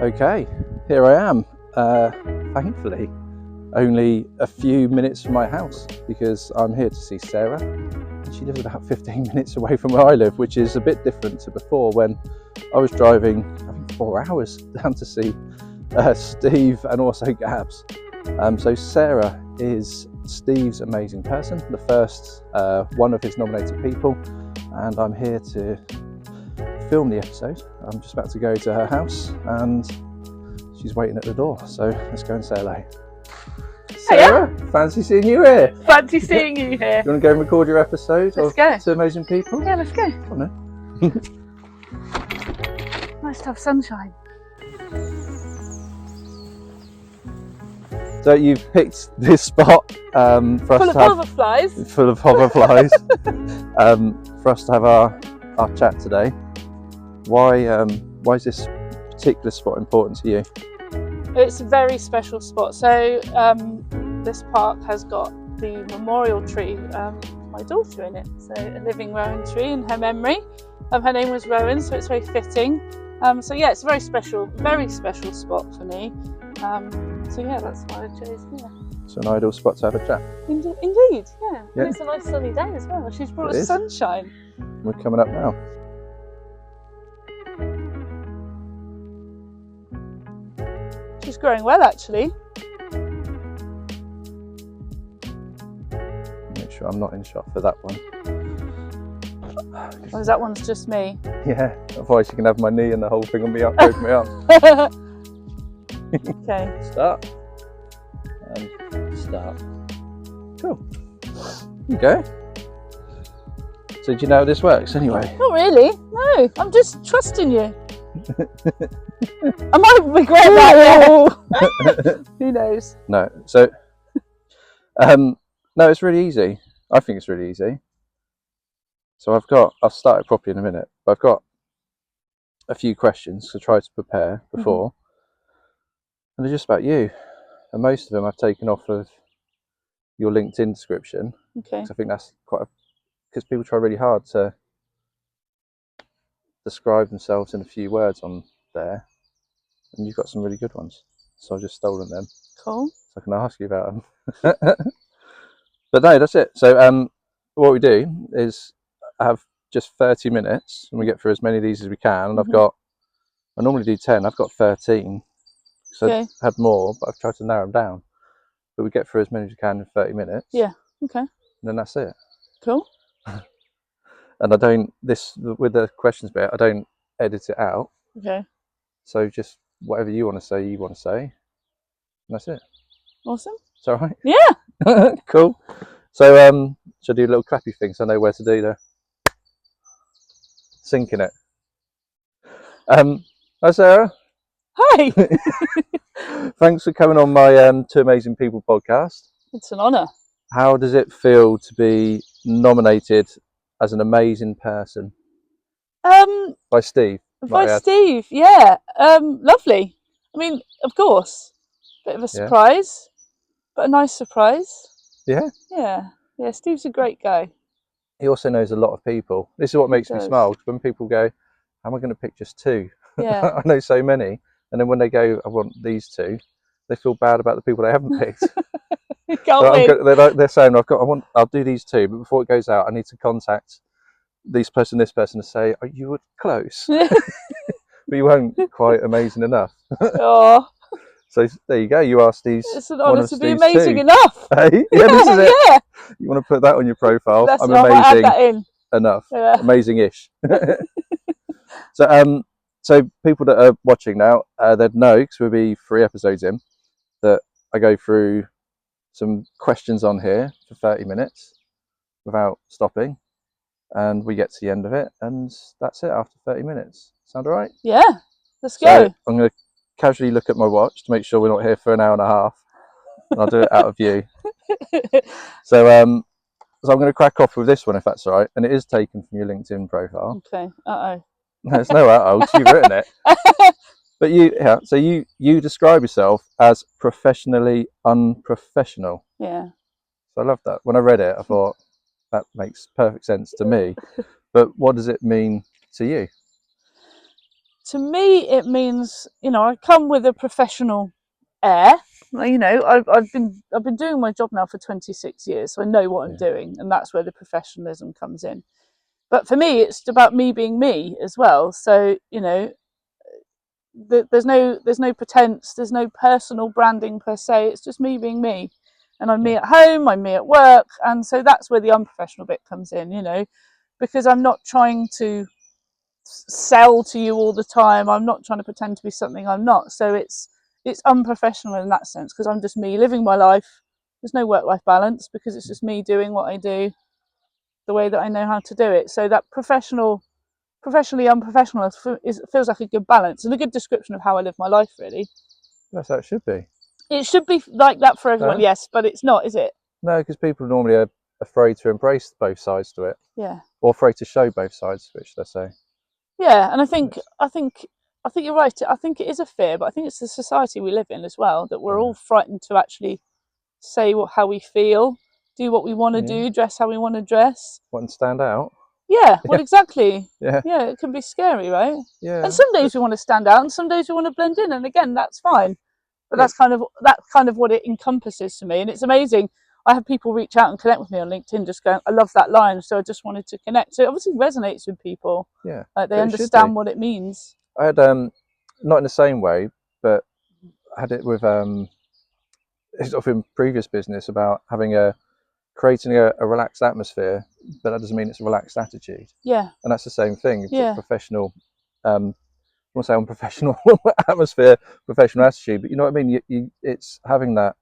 Okay, here I am. Thankfully, only a few minutes from my house because I'm here to see Sarah. She lives about 15 minutes away from where I live, which is a bit different to before when I was driving, I think, 4 hours down to see Steve and also Gabs. So Sarah is Steve's amazing person, the first one of his nominated people, and I'm here to film the episode. I'm just about to go to her house and she's waiting at the door, so let's go and say hello. Sarah, Hiya. Fancy seeing you here. Fancy seeing you here. You want to go and record your episode Let's of go. Two Amazing People? Yeah, let's go. Come on then. Nice to have sunshine. So you've picked this spot for us Full of to have hoverflies. full of hoverflies for us to have our chat today. Why is this particular spot important to you? It's a very special spot. So this park has got the memorial tree of my daughter in it. So a living rowan tree in her memory. Her name was Rowan, so it's very fitting. So yeah, it's a very special spot for me. So yeah, that's why I chose here. It's an ideal spot to have a chat. Indeed, yeah. Yeah. And it's a nice sunny day as well. She's brought It us is. sunshine. We're coming up now. She's growing well, actually. Make sure I'm not in shot for that one. Whereas that one's just me. Yeah, otherwise you can have my knee and the whole thing on me up over my arm. Okay. Start. And start. Cool. Okay. So do you know how this works anyway? Not really. No, I'm just trusting you. I might regret that. Who knows? No. So no, it's really easy. I think it's really easy. So I'll start it properly in a minute, but I've got a few questions to try to prepare before. And they're just about you. And most of them I've taken off of your LinkedIn description. Okay. I think that's because people try really hard to describe themselves in a few words on there, and you've got some really good ones. So I've just stolen them. Cool. So I can ask you about them. But no, that's it. So what we do is I have just 30 minutes, and we get through as many of these as we can. And I normally do 10. I've got 13. So Okay. I've had more, but I've tried to narrow them down. But we get through as many as we can in 30 minutes. Yeah. Okay. And then that's it. Cool. And with the questions bit, I don't edit it out. Okay. So just whatever you want to say. And that's it. Awesome. It's all right? Yeah. Cool. So should I do a little clappy thing so I know where to do the syncing it? Hi Sarah. Hi. Thanks for coming on my Two Amazing People podcast. It's an honour. How does it feel to be nominated as an amazing person by Steve? By Steve. Yeah. Lovely. I mean, of course, bit of a surprise, but a nice surprise. Yeah. Yeah. Yeah. Steve's a great guy. He also knows a lot of people. This is what makes me does. smile, because when people go, how am I going to pick just two? Yeah. I know so many. And then when they go, I want these two, they feel bad about the people they haven't picked. They're saying, I'll do these two, but before it goes out, I need to contact this person, and say, oh, you were close, but you weren't quite amazing enough. Oh. So there you go. You are Steve's. It's an honour to be Steve's amazing two. enough. Hey? Yeah, this is it. Yeah. You want to put that on your profile? I'm I might add amazing that in. enough. Yeah. Amazing-ish. So people that are watching now, they'd know, because we'll be 3 episodes in, that I go through some questions on here for 30 minutes without stopping, and we get to the end of it, and that's it after 30 minutes. Sound all right? Yeah. Let's go. So I'm going to casually look at my watch to make sure we're not here for an hour and a half, and I'll do it out of view. So I'm going to crack off with this one, if that's all right, and it is taken from your LinkedIn profile. Okay. Uh-oh. There's no because you've written it. But so you describe yourself as professionally unprofessional. Yeah. So I love that. When I read it, I thought that makes perfect sense to me. But what does it mean to you? To me, it means, I come with a professional air. I've been doing my job now for 26 years, so I know what I'm doing, and that's where the professionalism comes in. But for me, it's about me being me as well. So there's no pretense, there's no personal branding per se. It's just me being me, and I'm me at home, I'm me at work, and so that's where the unprofessional bit comes in. Because I'm not trying to sell to you all the time. I'm not trying to pretend to be something I'm not. So it's unprofessional in that sense, because I'm just me living my life. There's no work-life balance because it's just me doing what I do the way that I know how to do it. So that professionally unprofessional feels like a good balance and a good description of how I live my life, really. That's how it should be. It should be like that for everyone, yes, but it's not, is it? No, because people normally are afraid to embrace both sides to it. Yeah. Or afraid to show both sides to it, should I say. Yeah, and I think you're right. I think it is a fear, but I think it's the society we live in as well, that we're all frightened to actually say how we feel, do what we want to do, dress how we want to dress. Want to stand out? Yeah, well, exactly. Yeah, it can be scary, right? Yeah. And some days we want to stand out, and some days we want to blend in, and again, that's fine. But that's kind of what it encompasses to me, and it's amazing. I have people reach out and connect with me on LinkedIn, just going, "I love that line," so I just wanted to connect. So it obviously resonates with people. Yeah, they understand what it means. I had not in the same way, but I had it with sort of in previous business about creating a relaxed atmosphere, but that doesn't mean it's a relaxed attitude. Yeah. And that's the same thing. Yeah. Professional, I want to say unprofessional atmosphere, professional attitude, but you know what I mean? It's having that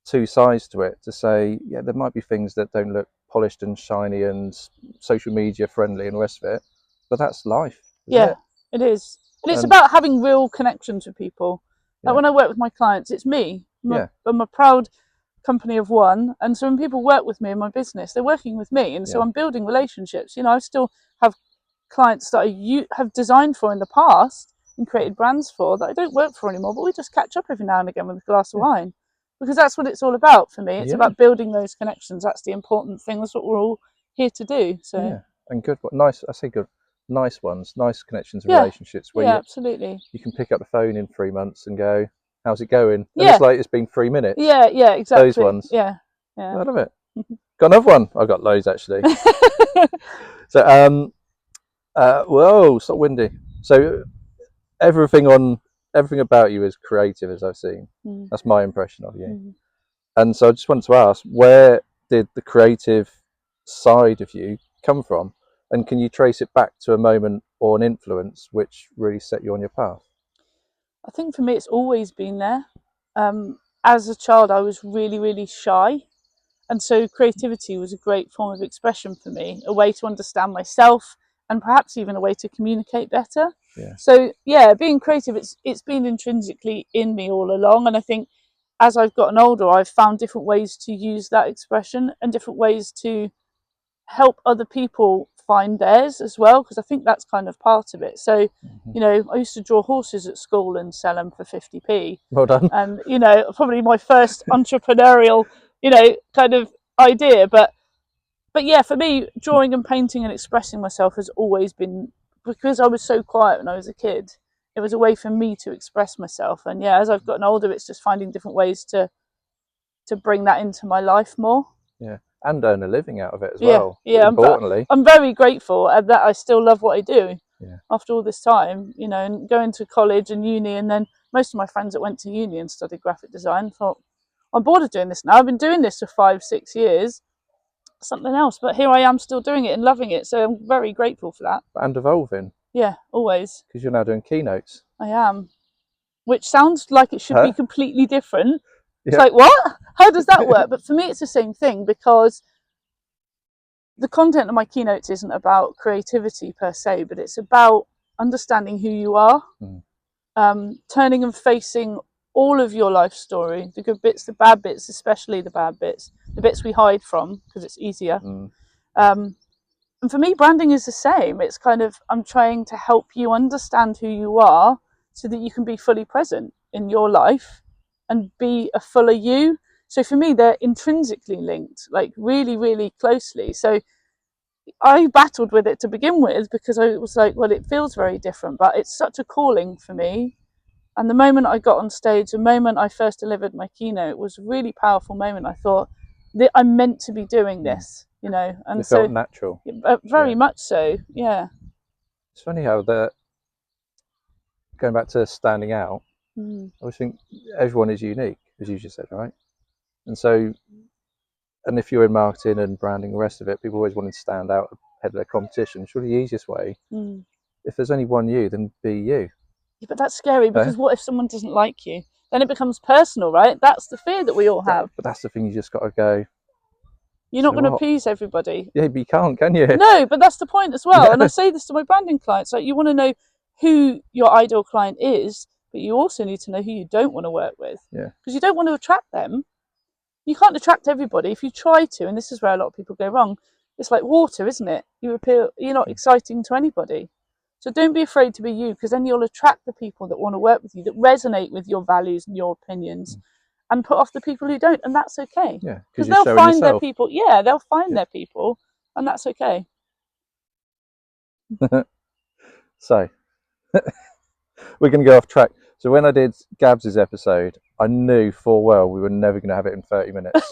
two sides to it, to say, yeah, there might be things that don't look polished and shiny and social media friendly and the rest of it, but that's life. It is. And it's about having real connections with people. Like when I work with my clients, it's me. I'm a proud company of one, and so when people work with me in my business, they're working with me, and so I'm building relationships. I still have clients that I have designed for in the past and created brands for that I don't work for anymore, but we just catch up every now and again with a glass of wine, because that's what it's all about for me. It's about building those connections. That's the important thing. That's what we're all here to do. So and good, nice. I say good, nice ones, nice connections and relationships where absolutely, you can pick up the phone in 3 months and go, how's it going? And it's like it's been 3 minutes. Yeah, exactly. Those ones. Yeah. I love it. Got another one. I've got loads actually. So whoa, stop windy. So everything about you is creative, as I've seen. That's my impression of you. And so I just wanted to ask, where did the creative side of you come from? And can you trace it back to a moment or an influence which really set you on your path? I think for me, it's always been there. As a child, I was really, really shy. And so creativity was a great form of expression for me, a way to understand myself and perhaps even a way to communicate better. So being creative, it's been intrinsically in me all along. And I think as I've gotten older, I've found different ways to use that expression and different ways to help other people find theirs as well, because I think that's kind of part of it. So I used to draw horses at school and sell them for 50p. Well done. And probably my first entrepreneurial kind of idea, but yeah, for me, drawing and painting and expressing myself has always been, because I was so quiet when I was a kid, it was a way for me to express myself. And as I've gotten older, it's just finding different ways to bring that into my life more. And earn a living out of it as well. Importantly, I'm very grateful that I still love what I do after all this time, and going to college and uni, and then most of my friends that went to uni and studied graphic design thought, I'm bored of doing this now. I've been doing this for 5-6 years, something else, but here I am still doing it and loving it. So I'm very grateful for that. And evolving. Yeah, always. Because you're now doing keynotes. I am, which sounds like it should be completely different. It's like, what? How does that work? But for me, it's the same thing, because the content of my keynotes isn't about creativity per se, but it's about understanding who you are, turning and facing all of your life story, the good bits, the bad bits, especially the bad bits, the bits we hide from because it's easier. And for me, branding is the same. It's kind of, I'm trying to help you understand who you are so that you can be fully present in your life and be a fuller you. So for me, they're intrinsically linked, like really, really closely. So I battled with it to begin with because I was like, well, it feels very different, but it's such a calling for me. And the moment I got on stage, the moment I first delivered my keynote, it was a really powerful moment. I thought that I'm meant to be doing this, you know, and It so felt natural. very much so, yeah. It's funny how going back to standing out, I always think everyone is unique, as you just said, right? And so, and if you're in marketing and branding, the rest of it, people always want to stand out ahead of their competition. Surely the easiest way, if there's only one you, then be you. Yeah, but that's scary because what if someone doesn't like you? Then it becomes personal, right? That's the fear that we all have. But that's the thing, you just got to go. You're not going to appease everybody. Yeah, but you can't, can you? No, but that's the point as well. And I say this to my branding clients, like, you want to know who your ideal client is, but you also need to know who you don't want to work with. Yeah. Because you don't want to attract them. You can't attract everybody. If you try to, and this is where a lot of people go wrong, it's like water, isn't it? You're not exciting to anybody. So don't be afraid to be you, because then you'll attract the people that want to work with you, that resonate with your values and your opinions, and put off the people who don't, and that's okay. Yeah, because they'll find their people. Yeah, they'll find their people, and that's okay. So we're going to go off track. So when I did Gabs's episode, I knew full well we were never going to have it in 30 minutes.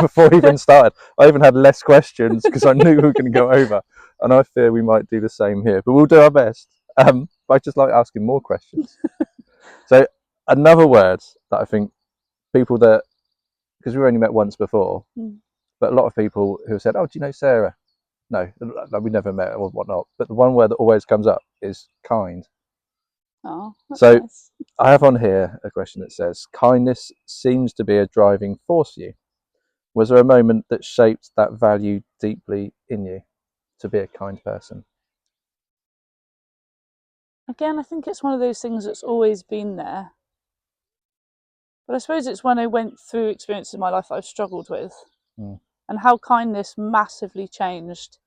Before we even started, I even had less questions because I knew we were going to go over, and I fear we might do the same here, but we'll do our best. But I just like asking more questions. So another word that I think people that, because we've only met once before, but a lot of people who have said, oh, do you know Sarah? No, we never met or whatnot, but the one word that always comes up is kind. Oh, so nice. I have on here a question that says, kindness seems to be a driving force for you. Was there a moment that shaped that value deeply in you, to be a kind person? Again, I think it's one of those things that's always been there. But I suppose it's when I went through experiences in my life that I've struggled with, and how kindness massively changed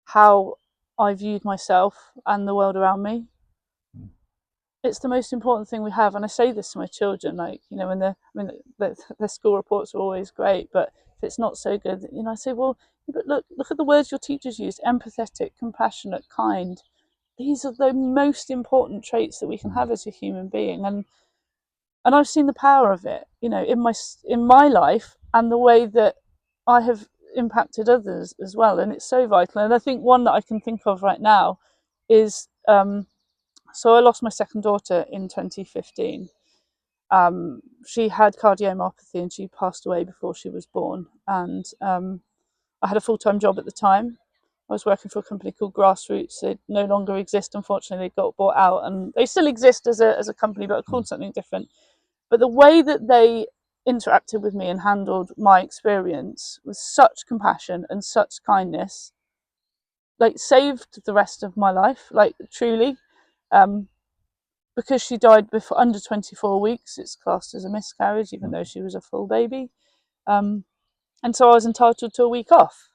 how I viewed myself and the world around me. It's the most important thing we have, and I say this to my children, like, you know, when their school reports are always great, but if it's not so good, you know, I say, well, but look at the words your teachers used: empathetic, compassionate, kind. These are the most important traits that we can have as a human being, and I've seen the power of it, you know, in my life, and the way that I have impacted others as well, and it's so vital. And I think one that I can think of right now is, so I lost my second daughter in 2015. She had cardiomyopathy and she passed away before she was born. And I had a full-time job at the time. I was working for a company called Grassroots. They no longer exist, unfortunately. They got bought out, and they still exist as a company, but are called something different. But the way that they interacted with me and handled my experience with such compassion and such kindness, like, saved the rest of my life, like, truly. Because she died before under 24 weeks, it's classed as a miscarriage, even though she was a full baby. And so I was entitled to a week off.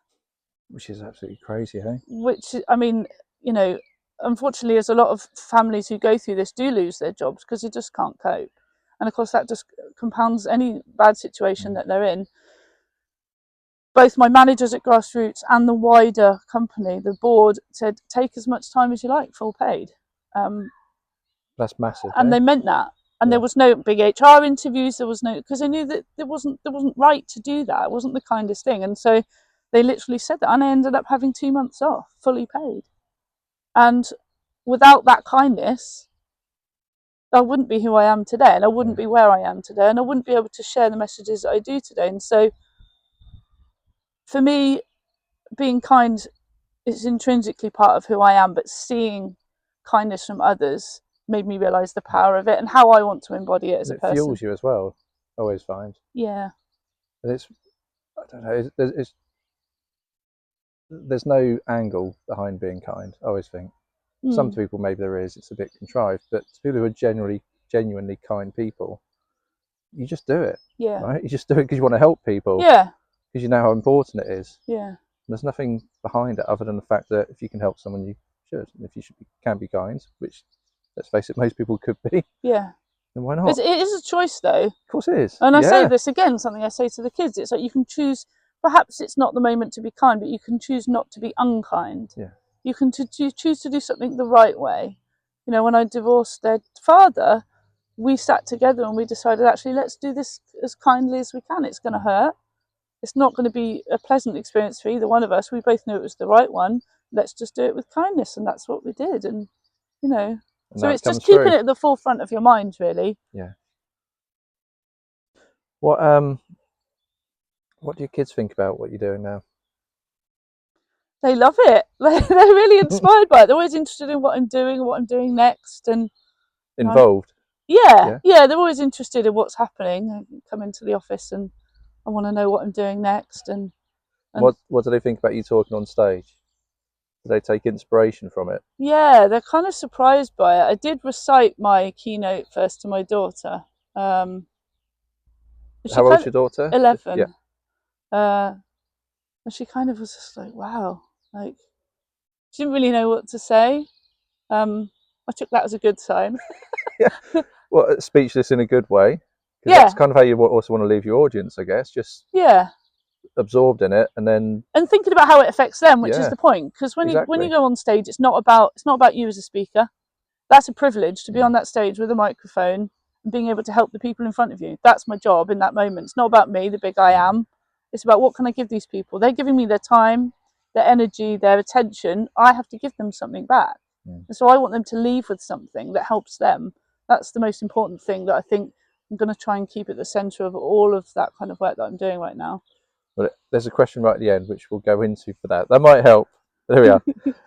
Which is absolutely crazy, hey? Which, I mean, you know, unfortunately, there's a lot of families who go through this do lose their jobs because they just can't cope. And of course, that just compounds any bad situation that they're in. Both my managers at Grassroots and the wider company, the board, said, take as much time as you like, full paid. That's massive. And they meant that. And there was no big HR interviews. There was no, because they knew that it wasn't right to do that. It wasn't the kindest thing. And so they literally said that. And I ended up having 2 months off, fully paid. And without that kindness, I wouldn't be who I am today. And I wouldn't be where I am today. And I wouldn't be able to share the messages that I do today. And so for me, being kind is intrinsically part of who I am. But seeing kindness from others made me realise the power of it and how I want to embody it as a person. It fuels you as well, I always find. Yeah. And it's, I don't know, there's no angle behind being kind, I always think. Some people maybe there is, it's a bit contrived, but to people who are genuinely kind people, you just do it. Yeah. Right? You just do it because you want to help people. Yeah. Because you know how important it is. Yeah. And there's nothing behind it other than the fact that if you can help someone, you should. And if you can be kind, which, let's face it, most people could be. Yeah. Then why not? It is a choice, though. Of course it is. And I say this again, something I say to the kids. It's like you can choose perhaps it's not the moment to be kind, but you can choose not to be unkind. Yeah. You can choose to do something the right way. You know, when I divorced their father, we sat together and we decided, actually, let's do this as kindly as we can. It's going to hurt. It's not going to be a pleasant experience for either one of us. We both knew it was the right one. Let's just do it with kindness. And that's what we did. And, you know, And so that it's comes just keeping through. it at the forefront of your mind, really. Yeah. What do your kids think about what you're doing now? They love it. They're really inspired by it. They're always interested in what I'm doing and what I'm doing next. And Involved? yeah, they're always interested in what's happening. I come into the office and I want to know what I'm doing next. And What do they think about you talking on stage? Do they take inspiration from it? yeah, they're kind of surprised by it. I did recite my keynote first to my daughter. How old's your daughter? 11. Yeah. And she kind of was just like, wow. Like, she didn't really know what to say. I took that as a good sign. Yeah. Well, speechless in a good way. Because Yeah. that's kind of how you also want to leave your audience, I guess. Just absorbed in it, and then thinking about how it affects them, which is yeah, the point. Because when exactly. you go on stage, it's not about you as a speaker. That's a privilege to be on that stage with a microphone and being able to help the people in front of you. That's my job in that moment. It's not about me, the big I am. It's about, what can I give these people? They're giving me their time, their energy, their attention. I have to give them something back. And so I want them to leave with something that helps them. That's the most important thing that I think I'm going to try and keep at the centre of all of that kind of work that I'm doing right now. Well, there's a question right at the end, which we'll go into for that. That might help. There we are.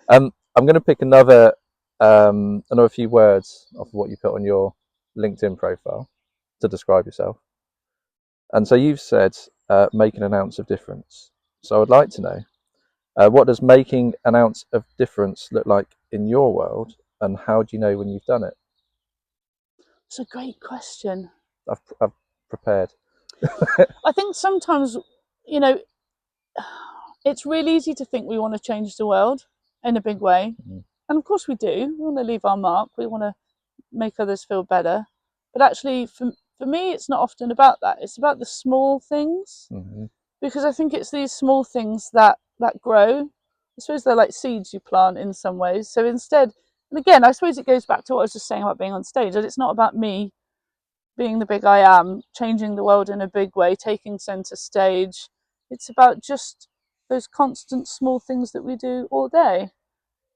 I'm going to pick another few words off of what you put on your LinkedIn profile to describe yourself. And so you've said making an ounce of difference. So I would like to know, what does making an ounce of difference look like in your world, and how do you know when you've done it? It's a great question. I've prepared. I think sometimes, you know, it's really easy to think we want to change the world in a big way. And of course we do. We want to leave our mark. We want to make others feel better. But actually, for me, it's not often about that. It's about the small things. Because I think it's these small things that grow. I suppose they're like seeds you plant in some ways. So instead, and again, I suppose it goes back to what I was just saying about being on stage, that it's not about me being the big I am, changing the world in a big way, taking centre stage. It's about just those constant small things that we do all day,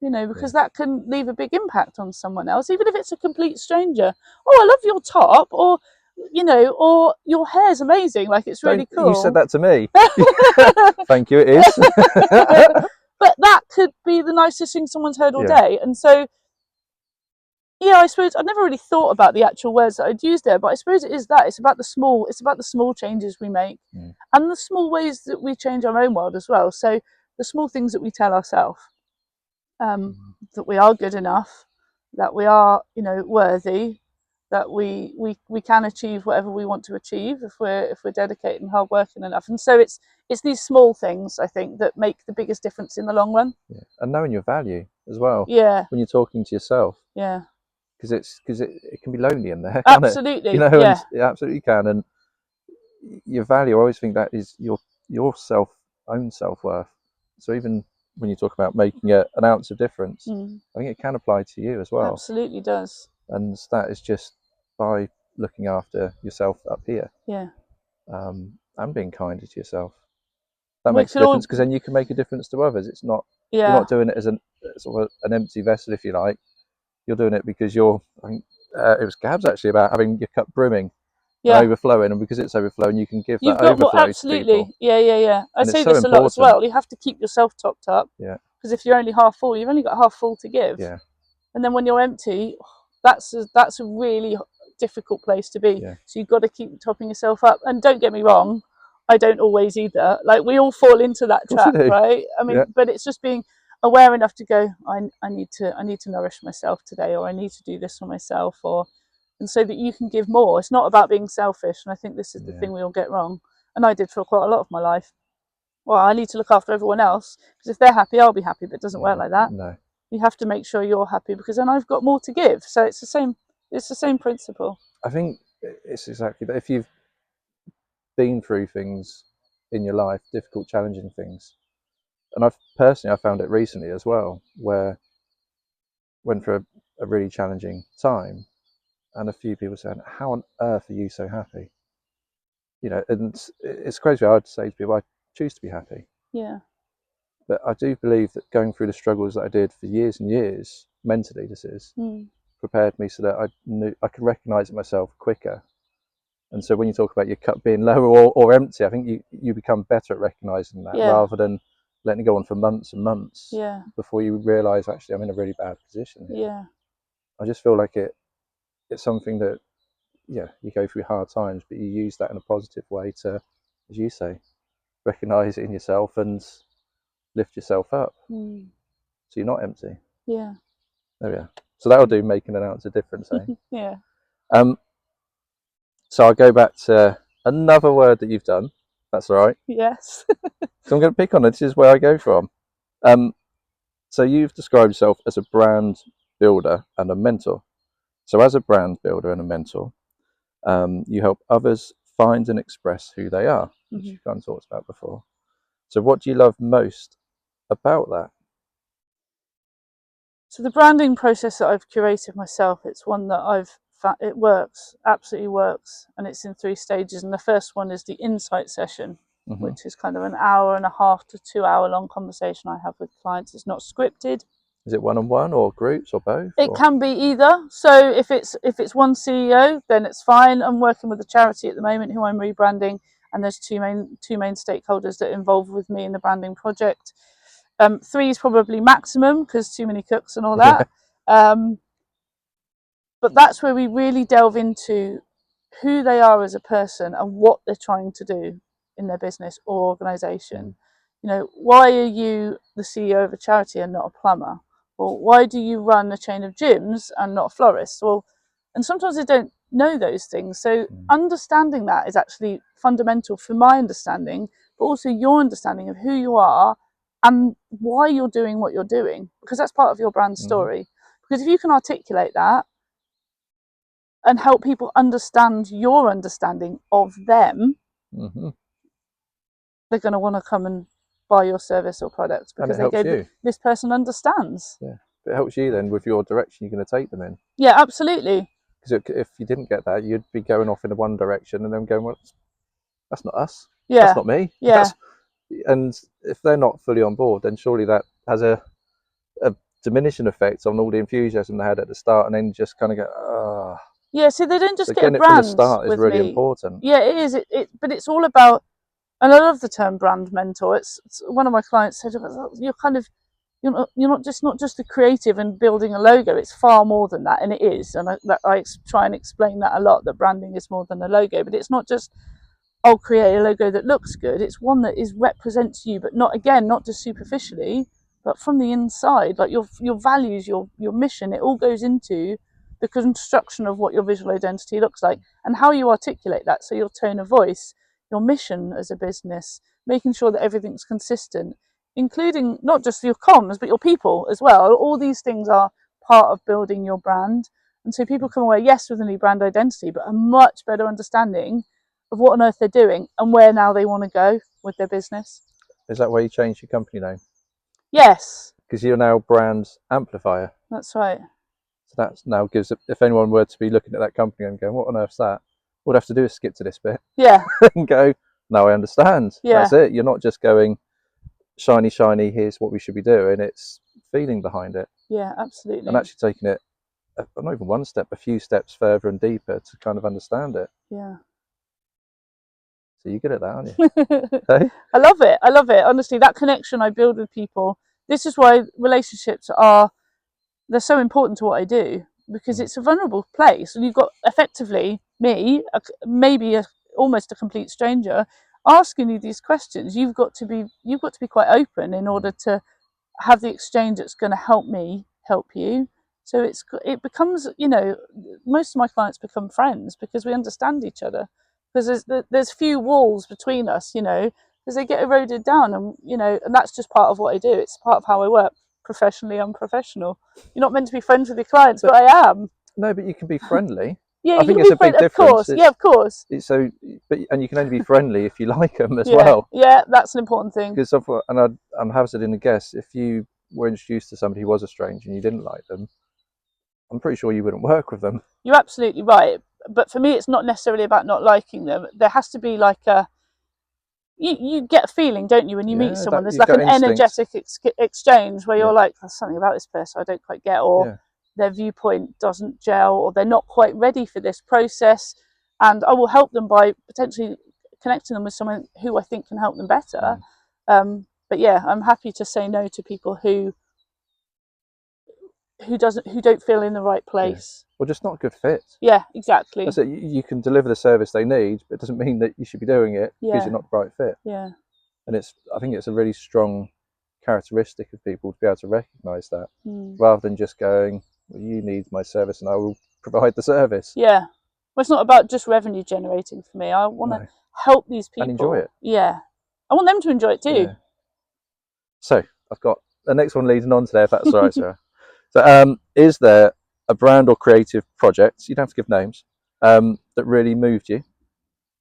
you know, because that can leave a big impact on someone else, even if it's a complete stranger. Oh, I love your top, or, you know, or your hair's amazing, like it's really cool. You said that to me. Thank you, it is. But that could be the nicest thing someone's heard all day. And so, yeah, I suppose I'd never really thought about the actual words that I'd used there, but I suppose it is that. It's about the small changes we make, and the small ways that we change our own world as well. So the small things that we tell ourselves, that we are good enough, that we are, you know, worthy, that we can achieve whatever we want to achieve if we're dedicated and hardworking enough. And so it's these small things, I think, that make the biggest difference in the long run. And knowing your value as well. When you're talking to yourself. Because it can be lonely in there, can't absolutely. It? You know, and it absolutely can. And your value, I always think that is your own self-worth. So even when you talk about making an ounce of difference, I think it can apply to you as well. Absolutely does. And that is just by looking after yourself up here. And being kinder to yourself. That makes a difference, because then you can make a difference to others. It's not you're not doing it as an empty vessel, if you like. You're doing it because I think it was Gab's actually about having your cup brimming and overflowing, and because it's overflowing, you can give that overflow absolutely. to people. I say this a lot as well. You have to keep yourself topped up. Because if you're only half full, you've only got half full to give. And then when you're empty, that's a really difficult place to be. So you've got to keep topping yourself up. And don't get me wrong, I don't always either. Like, we all fall into that trap, right? I mean, but it's just being aware enough to go, I need to nourish myself today, or I need to do this for myself, and so that you can give more. It's not about being selfish, and I think this is the thing we all get wrong, and I did for quite a lot of my life. Well, I need to look after everyone else, because if they're happy, I'll be happy, but it doesn't work like that. No. You have to make sure you're happy, because then I've got more to give. So it's the same principle. I think it's exactly that. If you've been through things in your life, difficult, challenging things. And I've personally, I found it recently as well, where went through a really challenging time, and a few people saying, "How on earth are you so happy?" You know, and it's crazy. I'd say to people, I choose to be happy. Yeah. But I do believe that going through the struggles that I did for years and years, mentally, this is, prepared me so that I knew I could recognise it myself quicker. And so when you talk about your cup being low or empty, I think you become better at recognising that, rather than letting it go on for months and months before you realise, actually, I'm in a really bad position here. Yeah. I just feel like it's something that, you go through hard times, but you use that in a positive way to, as you say, recognise it in yourself and lift yourself up. So you're not empty. Yeah. There we are. So that'll do, making an ounce of difference, eh? Yeah. So I'll go back to another word that you've done. That's all right. Yes. So I'm going to pick on it. This is where I go from. So you've described yourself as a brand builder and a mentor. So as a brand builder and a mentor, you help others find and express who they are, which you've kind of talked about before. So what do you love most about that? So the branding process that I've curated myself, it's one that I've found, it works, absolutely works, and it's in 3 stages. And the first one is the insight session, which is kind of an 1.5 to 2 hour long conversation I have with clients. It's not scripted. Is it one-on-one or groups or both? It can be either. So if it's one CEO, then it's fine. I'm working with a charity at the moment who I'm rebranding, and there's two main stakeholders that are involved with me in the branding project. 3 is probably maximum because too many cooks and all that. But that's where we really delve into who they are as a person and what they're trying to do in their business or organisation. You know, why are you the CEO of a charity and not a plumber? Or why do you run a chain of gyms and not a florist? Well, and sometimes they don't know those things. So understanding that is actually fundamental for my understanding, but also your understanding of who you are and why you're doing what you're doing, because that's part of your brand story. Because if you can articulate that and help people understand your understanding of them, they're going to want to come and buy your service or product because they go, this person understands. Yeah, it helps you then with your direction you're going to take them in. Yeah, absolutely. Because if you didn't get that, you'd be going off in one direction and then going, well, that's not us. Yeah. That's not me. Yeah. And if they're not fully on board, then surely that has a diminishing effect on all the enthusiasm they had at the start, and then just kind of go, ah. Yeah, so they don't just get a brand. Getting it from the start is really me. important. Yeah, it is. But it's all about, and I love the term brand mentor. It's one of my clients said, you're not just the creative and building a logo. It's far more than that, and it is. And I try and explain that a lot, that branding is more than a logo. But it's not just, I'll create a logo that looks good. It's one that represents you, but not just superficially, but from the inside, like your values, your mission. It all goes into the construction of what your visual identity looks like and how you articulate that. So your tone of voice, your mission as a business, making sure that everything's consistent, including not just your comms, but your people as well. All these things are part of building your brand. And so people come away, yes, with a new brand identity, but a much better understanding of what on earth they're doing and where now they want to go with their business. Is that why you changed your company name? Yes. Because you're now Brand Amplifier. That's right. So that now gives, if anyone were to be looking at that company and going, what on earth's that? All they have to do is skip to this bit. Yeah. And go, now I understand. Yeah. That's it. You're not just going, shiny, shiny, here's what we should be doing. It's feeling behind it. Yeah, absolutely. And actually taking it, not even one step, a few steps further and deeper to kind of understand it. Yeah. So you're good at that, aren't you? Hey? I love it. I love it. Honestly, that connection I build with people. This is why relationships they're so important to what I do, because it's a vulnerable place. And you've got effectively me, maybe almost a complete stranger, asking you these questions. You've got to be quite open in order to have the exchange that's going to help me help you. So it becomes, most of my clients become friends because we understand each other. Because there's few walls between us, because they get eroded down, and and that's just part of what I do. It's part of how I work, professionally, unprofessional. You're not meant to be friends with your clients, but I am. No, but you can be friendly. Yeah, I you think can it's be a big friendly, of difference. course. Yeah, of course. It's so, and you can only be friendly if you like them as Yeah, well. yeah, that's an important thing. Because I'm hazarding a guess, if you were introduced to somebody who was a stranger and you didn't like them, I'm pretty sure you wouldn't work with them. You're absolutely right. But for me, it's not necessarily about not liking them. There has to be like you get a feeling, don't you, when you meet someone? There's You've like got an instincts. energetic exchange where Yeah, you're like, there's something about this person I don't quite get, or yeah, their viewpoint doesn't gel, or they're not quite ready for this process. And I will help them by potentially connecting them with someone who I think can help them better. But yeah, I'm happy to say no to people who don't feel in the right yeah. place. Or just not a good fit. Yeah, exactly. That's it. You can deliver the service they need, but it doesn't mean that you should be doing it because Yeah, you're not the right fit. yeah, And I think it's a really strong characteristic of people to be able to recognise that, rather than just going, well, you need my service and I will provide the service. yeah. Well, it's not about just revenue generating for me. I want to No. help these people And enjoy it. Yeah, I want them to enjoy it too. Yeah. So I've got the next one leading on today, if that's all right, Sarah. So, is there a brand or creative project, you don't have to give names, that really moved you?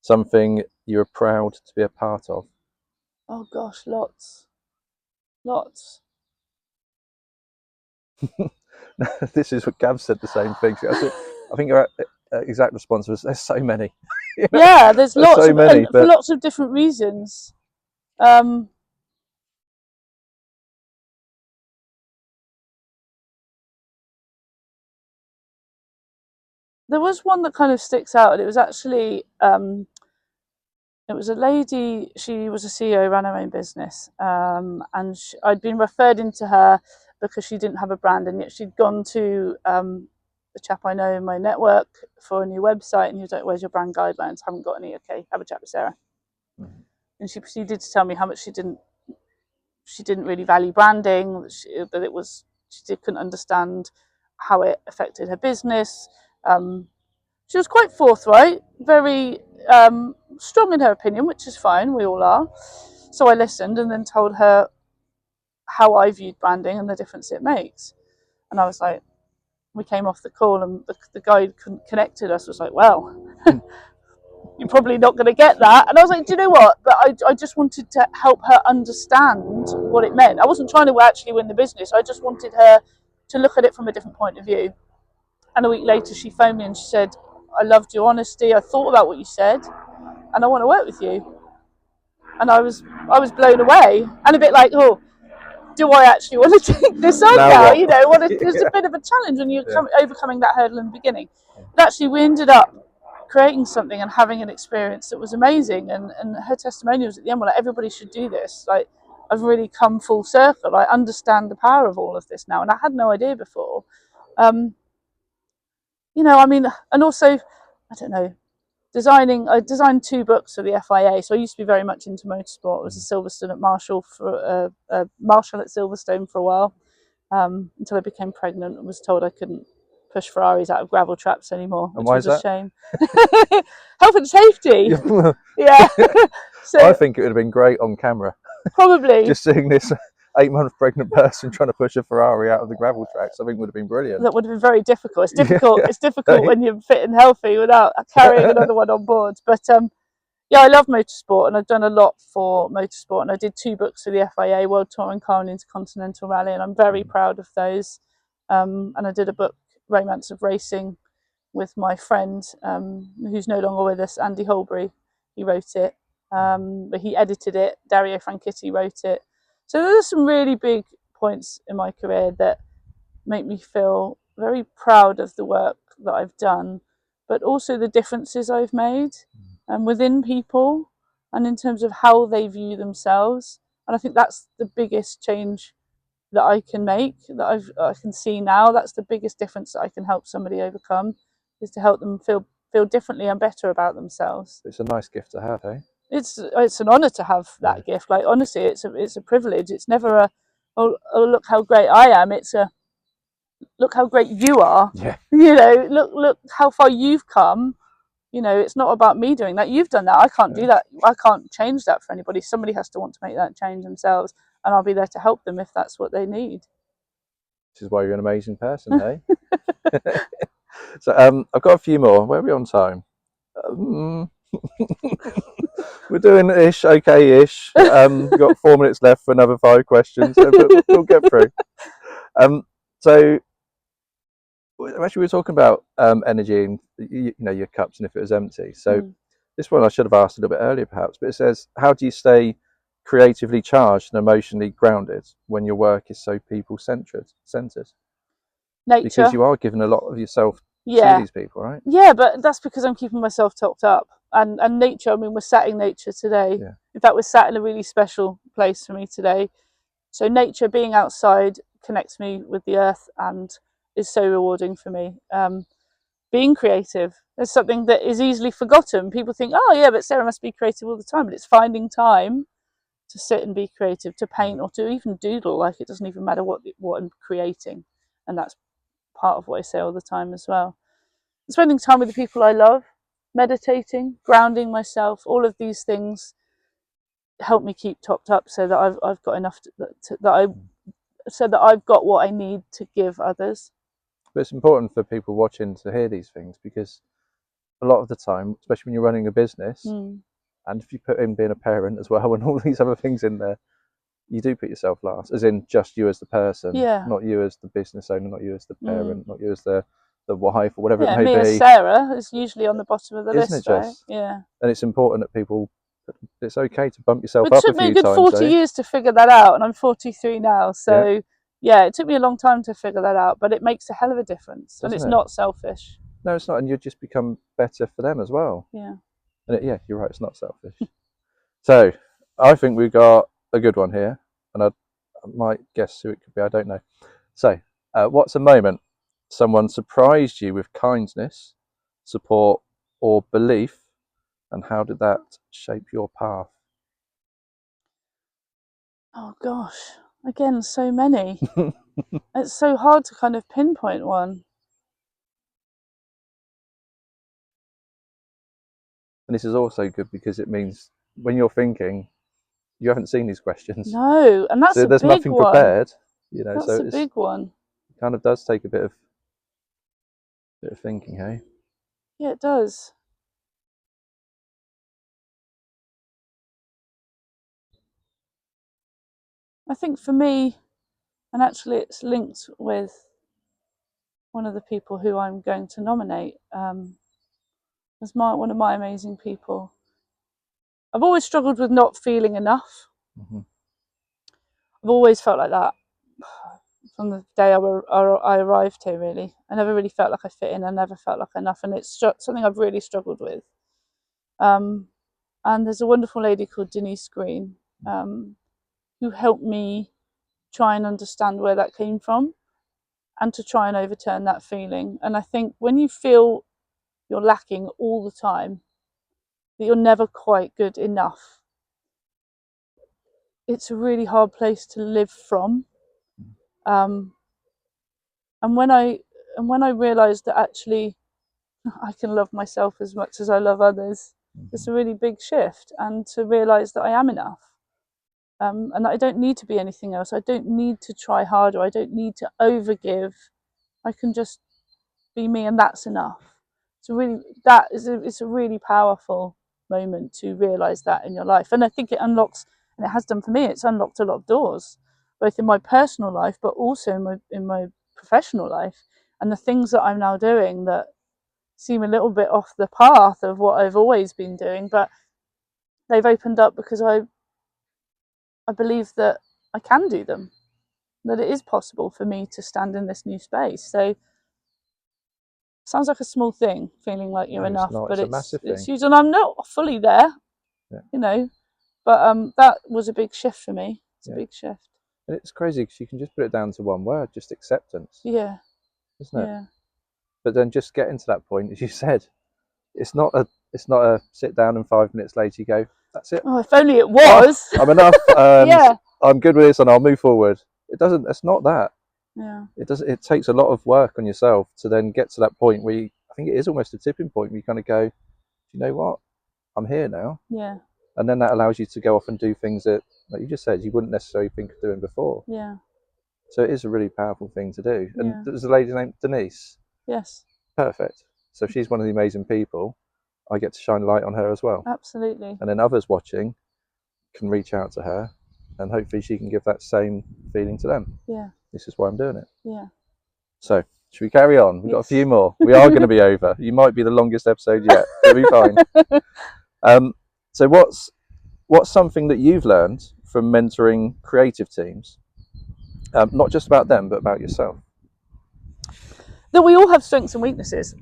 Something you were proud to be a part of? Oh gosh, lots. This is what Gav said, the same thing. I think your exact response was, "There's so many." Yeah, there's lots so of, many, and for but lots of different reasons. There was one that kind of sticks out, and it was actually it was a lady. She was a CEO, ran her own business, and I'd been referred into her because she didn't have a brand, and yet she'd gone to the chap I know in my network for a new website, and he was like, "Where's your brand guidelines? Haven't got any. Okay, have a chat with Sarah." And she proceeded to tell me how much she didn't really value branding, that it was, couldn't understand how it affected her business. She was quite forthright, very strong in her opinion, which is fine, we all are. So I listened and then told her how I viewed branding and the difference it makes. And I was like, we came off the call and the guy who connected us was like, well, you're probably not going to get that. And I was like, do you know what? But I just wanted to help her understand what it meant. I wasn't trying to actually win the business. I just wanted her to look at it from a different point of view. And a week later, she phoned me and she said, I loved your honesty. I thought about what you said and I want to work with you. And I was blown away and a bit like, oh, do I actually want to take this on now? You know, there's a bit of a challenge when you're overcoming that hurdle in the beginning. But actually, we ended up creating something and having an experience that was amazing. And her testimonials at the end were like, everybody should do this. Like, I've really come full circle. I understand the power of all of this now. And I had no idea before. You know, I mean, and also, I don't know, I designed 2 books for the FIA. So I used to be very much into motorsport. I was a Silverstone at Marshall for Marshall at Silverstone for a while, until I became pregnant and was told I couldn't push Ferraris out of gravel traps anymore, which was a shame. Health and safety. Yeah. So I think it would have been great on camera. Probably. Just seeing this 8-month pregnant person trying to push a Ferrari out of the gravel tracks, I think would have been brilliant. That would have been very difficult. It's difficult. It's difficult when you're fit and healthy without carrying another one on board. But yeah, I love motorsport and I've done a lot for motorsport. And I did 2 books for the FIA, World Touring Car and Intercontinental Rally, and I'm very proud of those. And I did a book, Romance of Racing, with my friend who's no longer with us, Andy Holbury. He wrote it, but he edited it. Dario Franchitti wrote it. So there's some really big points in my career that make me feel very proud of the work that I've done, but also the differences I've made within people and in terms of how they view themselves. And I think that's the biggest change that I can make, that I can see now. That's the biggest difference that I can help somebody overcome, is to help them feel differently and better about themselves. It's a nice gift to have, eh? It's an honour to have that gift. Like, honestly, it's a privilege. It's never a oh look how great I am. It's a look how great you are. Yeah. You know, look how far you've come. You know, it's not about me doing that. You've done that. I can't do that. I can't change that for anybody. Somebody has to want to make that change themselves, and I'll be there to help them if that's what they need. This is why you're an amazing person, eh? So I've got a few more. Where are we on time? Um, we're doing ish, okay-ish. We've got 4 minutes left for another 5 questions, so, but we'll get through. So actually, we were talking about energy and your cups and if it was empty. So this one I should have asked a little bit earlier, perhaps. But it says, "How do you stay creatively charged and emotionally grounded when your work is so people-centered?" Because Nature. you are giving a lot of yourself to Yeah. these people, right? Yeah, but that's because I'm keeping myself topped up. And nature, I mean, we're sat in nature today. Yeah. In fact, we're sat in a really special place for me today. So nature, being outside, connects me with the earth and is so rewarding for me. Being creative is something that is easily forgotten. People think, oh yeah, but Sarah must be creative all the time. But it's finding time to sit and be creative, to paint or to even doodle. Like, it doesn't even matter what I'm creating. And that's part of what I say all the time as well. Spending time with the people I love, meditating, grounding myself, all of these things help me keep topped up, so that I've got enough so that I've got what I need to give others. But it's important for people watching to hear these things, because a lot of the time, especially when you're running a business, and if you put in being a parent as well and all these other things in there, you do put yourself last, as in just you as the person, not you as the business owner, not you as the parent, not you as the wife or whatever it may me be. as Sarah is usually on the bottom of the Isn't list, it right? just? Yeah. And it's important that people, it's okay to bump yourself It up a took me a few good times, 40 years to figure that out, and I'm 43 now. So yeah, it took me a long time to figure that out, but it makes a hell of a difference. And it's not selfish. No, it's not. And you just become better for them as well. Yeah. And yeah, you're right, it's not selfish. So I think we've got a good one here, and I might guess who it could be, I don't know. So what's a moment someone surprised you with kindness, support, or belief, and how did that shape your path? Oh gosh, again, so many. It's so hard to kind of pinpoint one. And this is also good because it means when you're thinking, you haven't seen these questions. No, and that's So a there's big nothing one. prepared, That's so a big one. it kind of does take a bit of thinking, hey? Yeah, it does. I think for me, and actually it's linked with one of the people who I'm going to nominate as one of my amazing people. I've always struggled with not feeling enough. I've always felt like that from the day I arrived here, really. I never really felt like I fit in. I never felt like enough. And it's something I've really struggled with. And there's a wonderful lady called Denise Green who helped me try and understand where that came from and to try and overturn that feeling. And I think when you feel you're lacking all the time, that you're never quite good enough, it's a really hard place to live from. And when I realised that actually I can love myself as much as I love others, it's a really big shift. And to realise that I am enough, and that I don't need to be anything else. I don't need to try harder. I don't need to overgive. I can just be me, and that's enough. It's a really powerful moment to realise that in your life. And I think it unlocks, and it has done for me, it's unlocked a lot of doors, both in my personal life, but also in my professional life. And the things that I'm now doing that seem a little bit off the path of what I've always been doing, but they've opened up because I believe that I can do them, that it is possible for me to stand in this new space. So sounds like a small thing, feeling like you're enough, but it's a massive thing. It's huge, and I'm not fully there, but that was a big shift for me. It's a big shift. And it's crazy because you can just put it down to one word, just acceptance. Yeah. Isn't it? Yeah. But then just getting to that point, as you said, it's not a sit down and 5 minutes later you go, that's it. Oh, if only it was. Oh, I'm enough. Yeah. I'm good with this and I'll move forward. It doesn't. It's not that. Yeah. It does. It takes a lot of work on yourself to then get to that point where I think it is almost a tipping point where you kind of go, you know what, I'm here now. Yeah. And then that allows you to go off and do things that, like you just said, you wouldn't necessarily think of doing before. Yeah. So it is a really powerful thing to do. And Yeah. there's a lady named Denise. Yes. Perfect. So if she's one of the amazing people, I get to shine light on her as well. Absolutely. And then others watching can reach out to her, and hopefully she can give that same feeling to them. Yeah. This is why I'm doing it. Yeah. So should we carry on? We've got a Yes. few more. We are going to be over. You might be the longest episode yet. It'll be fine. So what's something that you've learned from mentoring creative teams? Not just about them, but about yourself. That we all have strengths and weaknesses,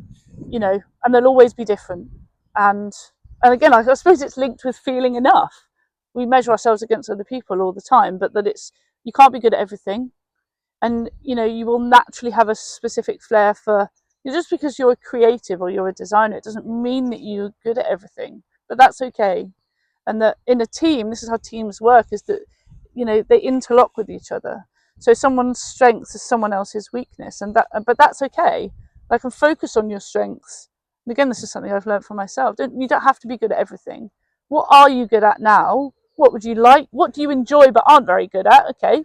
you know, and they'll always be different. And again, I suppose it's linked with feeling enough. We measure ourselves against other people all the time, but that it's, you can't be good at everything. And, you know, you will naturally have a specific flair for, just because you're a creative or you're a designer, it doesn't mean that you're good at everything, but that's okay. And that in a team, this is how teams work, is that, you know, they interlock with each other. So someone's strength is someone else's weakness, and but that's okay. I can focus on your strengths. And again, this is something I've learned for myself. You don't have to be good at everything. What are you good at now? What would you like? What do you enjoy but aren't very good at? Okay,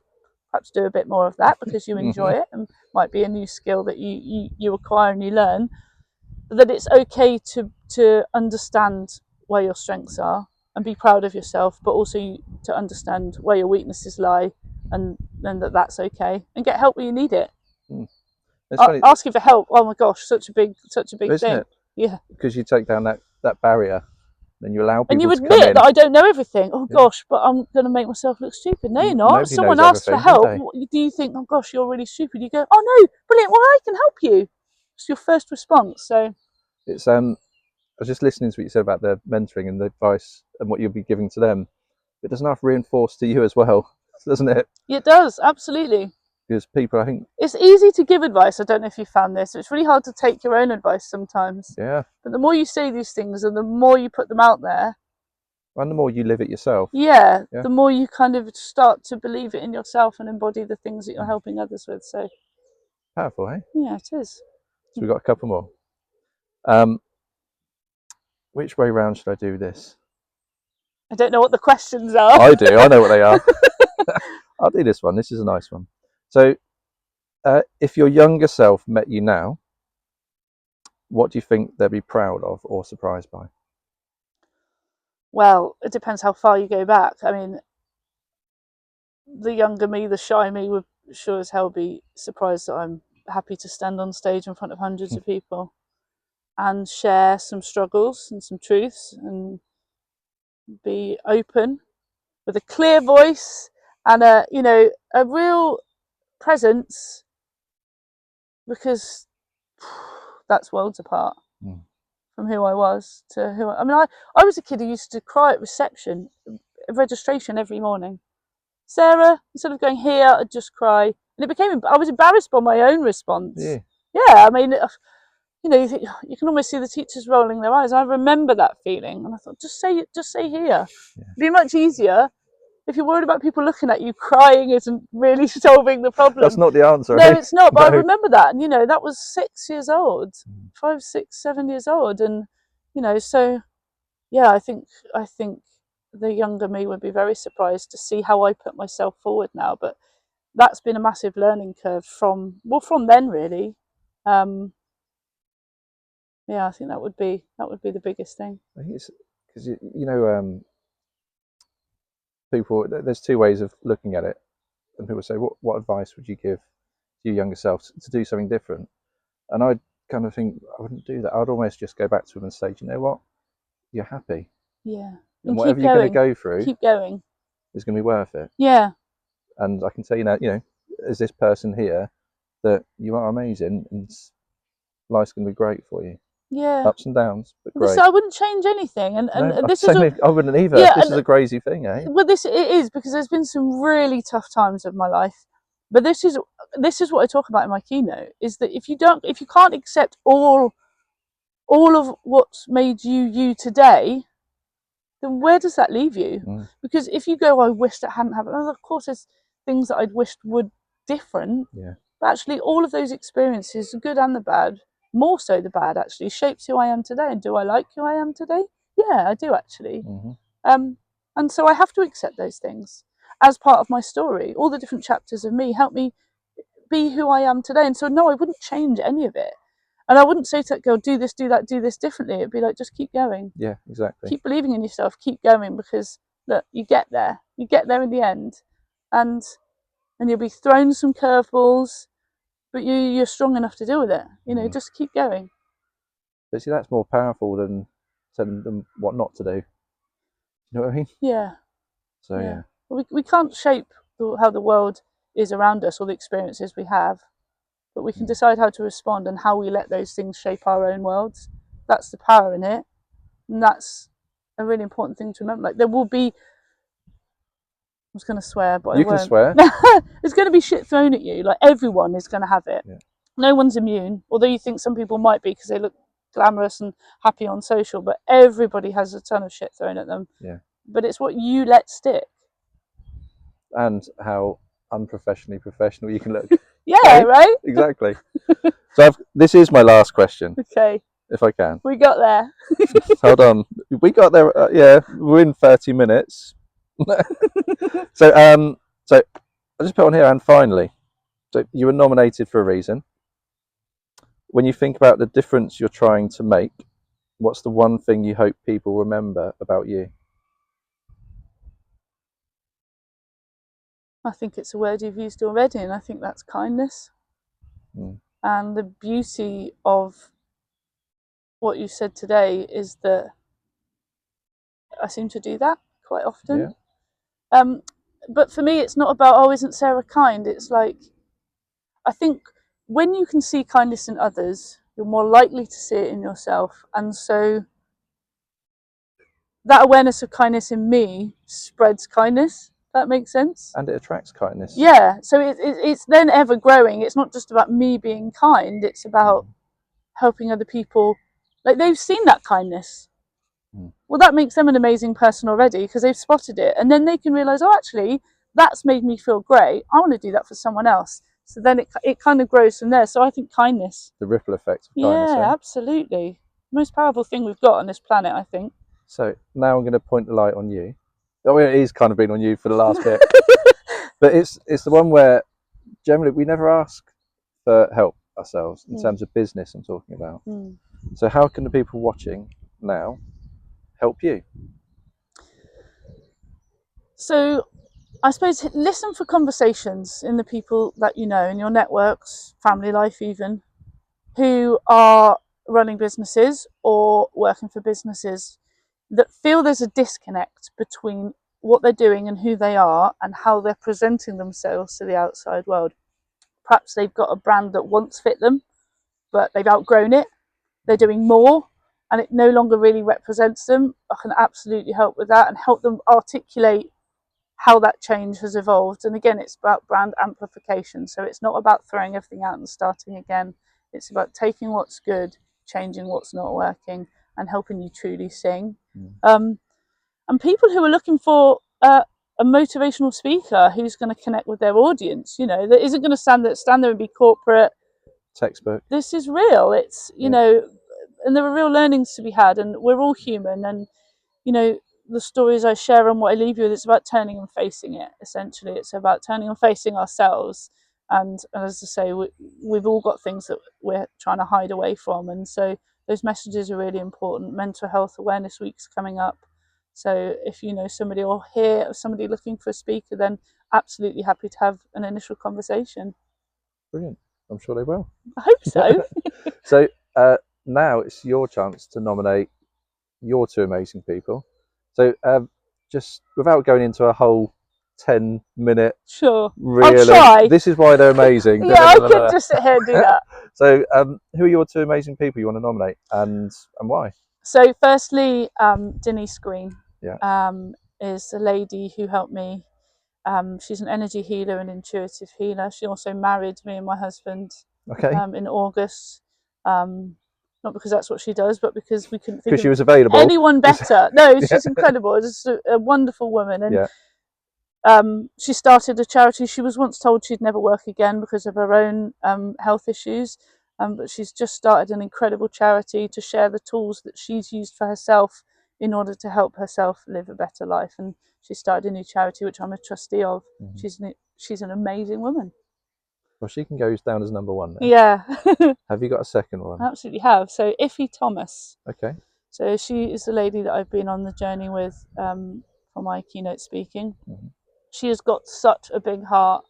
perhaps do a bit more of that because you enjoy it, and might be a new skill that you acquire and you learn. That it's okay to understand where your strengths are and be proud of yourself, but also to understand where your weaknesses lie, and that's okay, and get help when you need it. Asking for help, oh my gosh, such a big Isn't thing. It? Yeah, because you take down that barrier, then you allow people and you to come admit in. that I don't know everything. Oh gosh, but I'm going to make myself look stupid. No, you're not. Nobody Someone knows asks for help. Do you think, oh gosh, you're really stupid? You go, oh no, brilliant. Well, I can help you. It's your first response. So it's I was just listening to what you said about the mentoring and the advice and what you'll be giving to them. It doesn't have to reinforce to you as well, doesn't it? It does, absolutely. Because people, I think, it's easy to give advice. I don't know if you found this. It's really hard to take your own advice sometimes. Yeah. But the more you say these things and the more you put them out there, and the more you live it yourself, yeah, the more you kind of start to believe it in yourself and embody the things that you're helping others with. So powerful, eh? Yeah, it is. So we've got a couple more. Which way round should I do this? I don't know what the questions are. I do. I know what they are. I'll do this one. This is a nice one. So, if your younger self met you now, what do you think they'd be proud of or surprised by? Well, it depends how far you go back. I mean, the younger me, the shy me, would sure as hell be surprised that I'm happy to stand on stage in front of hundreds of people and share some struggles and some truths and be open with a clear voice and a real presence, because that's worlds apart from who I was to who I mean. I was a kid who used to cry at reception, registration every morning. Sarah, instead of going here, I'd just cry, and it became, I was embarrassed by my own response. Yeah, I mean, you can almost see the teachers rolling their eyes. I remember that feeling, and I thought, just say here. It'd be much easier. If you're worried about people looking at you, crying isn't really solving the problem. That's not the answer. No, it's not. But no. I remember that, and that was 6 years old, 5, 6, 7 years old, and so yeah, I think the younger me would be very surprised to see how I put myself forward now. But that's been a massive learning curve from then, really. Yeah, I think that would be the biggest thing. I think it's because people. There's two ways of looking at it, and people say, "What advice would you give to your younger self to do something different?" And I kind of think I wouldn't do that. I'd almost just go back to them and say, "Do you know what? You're happy. Yeah. And whatever you're going to go through, keep going. Is going to be worth it." Yeah. And I can tell you now, as this person here, that you are amazing, and life's going to be great for you. Yeah. Ups and downs, but great. I wouldn't change anything, and this is I wouldn't either. Yeah, this is a crazy thing, eh? Well, it is, because there's been some really tough times of my life, but this is what I talk about in my keynote, is that if you can't accept all of what's made you today, then where does that leave you? Because if you go, I wish that hadn't happened, and of course there's things that I'd wished would different. Yeah. But actually, all of those experiences, the good and the bad, more so the bad, actually shapes who I am today. And do I like who I am today? Yeah, I do, actually. And so I have to accept those things as part of my story. All the different chapters of me help me be who I am today. And so no, I wouldn't change any of it. And I wouldn't say to that girl, do this, do that, do this differently. It'd be like, just keep going. Yeah, exactly. Keep believing in yourself, keep going, because look, you get there in the end, and you'll be thrown some curveballs, but you're strong enough to deal with it. You know, just keep going. But see, that's more powerful than telling them what not to do. You know what I mean? Yeah. So yeah. We can't shape how the world is around us or the experiences we have, but we can decide how to respond and how we let those things shape our own worlds. That's the power in it, and that's a really important thing to remember. Like, there will be, I was going to swear, but You I won't. can swear. There's going to be shit thrown at you. Like, everyone is going to have it. Yeah. No one's immune, although you think some people might be because they look glamorous and happy on social, but everybody has a ton of shit thrown at them. Yeah. But it's what you let stick. And how unprofessionally professional you can look. Yeah, okay? right? Exactly. So this is my last question. Okay. If I can. We got there. Hold on. We got there. Yeah, we're in 30 minutes. So I just put on here, and finally, so you were nominated for a reason. When you think about the difference you're trying to make, what's the one thing you hope people remember about you? I think it's a word you've used already, and I think that's kindness. And the beauty of what you said today is that I seem to do that quite often. Yeah. But for me, it's not about, oh, isn't Sarah kind? It's like, I think when you can see kindness in others, you're more likely to see it in yourself. And so that awareness of kindness in me spreads kindness. That makes sense? And it attracts kindness. Yeah. So it's then ever growing. It's not just about me being kind. It's about helping other people. Like, they've seen that kindness. Well, that makes them an amazing person already because they've spotted it. And then they can realise, oh, actually, that's made me feel great. I want to do that for someone else. So then it kind of grows from there. So I think kindness. The ripple effect of kindness. Yeah, absolutely. Most powerful thing we've got on this planet, I think. So now I'm going to point the light on you. Oh, it is kind of been on you for the last bit. But it's the one where generally we never ask for help ourselves in terms of business I'm talking about. So how can the people watching now help you? So I suppose listen for conversations in the people that you know, in your networks, family life even, who are running businesses or working for businesses that feel there's a disconnect between what they're doing and who they are and how they're presenting themselves to the outside world. Perhaps they've got a brand that once fit them, but they've outgrown it. They're doing more and it no longer really represents them. I can absolutely help with that and help them articulate how that change has evolved. And again, it's about brand amplification. So it's not about throwing everything out and starting again. It's about taking what's good, changing what's not working, and helping you truly sing. And people who are looking for a motivational speaker who's going to connect with their audience, you know, that isn't going to stand there and be corporate. Textbook. This is real. It's, you know, and there are real learnings to be had, and we're all human. And, you know, the stories I share and what I leave you with, it's about turning and facing it. Essentially, it's about turning and facing ourselves. And as I say, we've all got things that we're trying to hide away from. And so those messages are really important. Mental Health Awareness Week's coming up. So if you know somebody or hear of somebody looking for a speaker, then absolutely happy to have an initial conversation. Brilliant. I'm sure they will. I hope so. So now it's your chance to nominate your two amazing people. So just without going into a whole 10-minute, sure, really, I'll try. This is why they're amazing. Yeah, I couldn't just sit here and do that. So who are your two amazing people you want to nominate, and why? So firstly, Denise Green Yeah. is a lady who helped me. She's an energy healer and intuitive healer. She also married me and my husband in August. Not because that's what she does, but because we couldn't think she was of available. anyone better. No, she's incredible. Just a wonderful woman. And she started a charity. She was once told she'd never work again because of her own health issues. But she's just started an incredible charity to share the tools that she's used for herself in order to help herself live a better life. And she started a new charity, which I'm a trustee of. She's an amazing woman. Well, she can go down as number 1 then. Yeah. Have you got a second one? I absolutely have. So Iffy Thomas. Okay. So she is the lady that I've been on the journey with for my keynote speaking. She has got such a big heart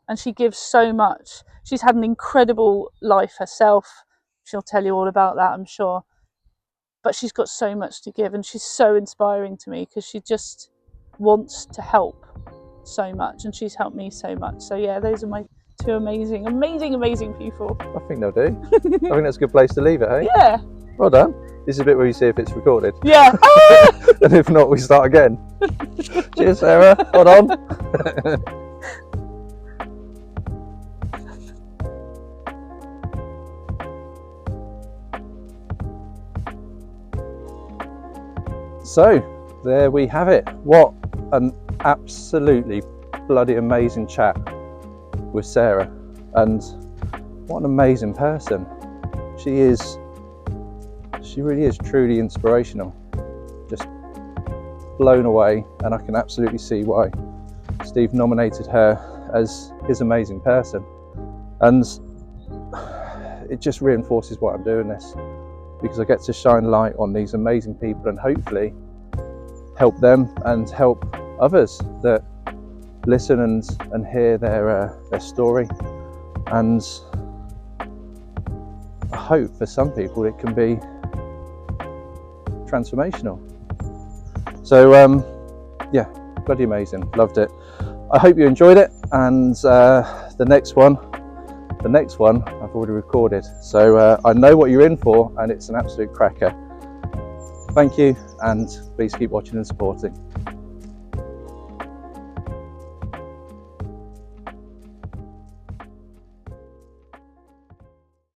and she gives so much. She's had an incredible life herself. She'll tell you all about that, I'm sure. But she's got so much to give and she's so inspiring to me because she just wants to help so much and she's helped me so much. So yeah, those are my 2 amazing people. I think they'll do. I think that's a good place to leave it, hey? Yeah. Well done. This is a bit where you see if it's recorded. Yeah. And if not, we start again. Cheers, Sarah. Hold on. So, there we have it. What an absolutely bloody amazing chat with Sarah. And what an amazing person. She really is truly inspirational. Just blown away, and I can absolutely see why Steve nominated her as his amazing person. And it just reinforces why I'm doing this, because I get to shine light on these amazing people and hopefully help them and help others that listen and hear their story. And I hope for some people it can be transformational. So yeah, bloody amazing, loved it. I hope you enjoyed it, and the next one I've already recorded, so I know what you're in for, and it's an absolute cracker. Thank you, and please keep watching and supporting.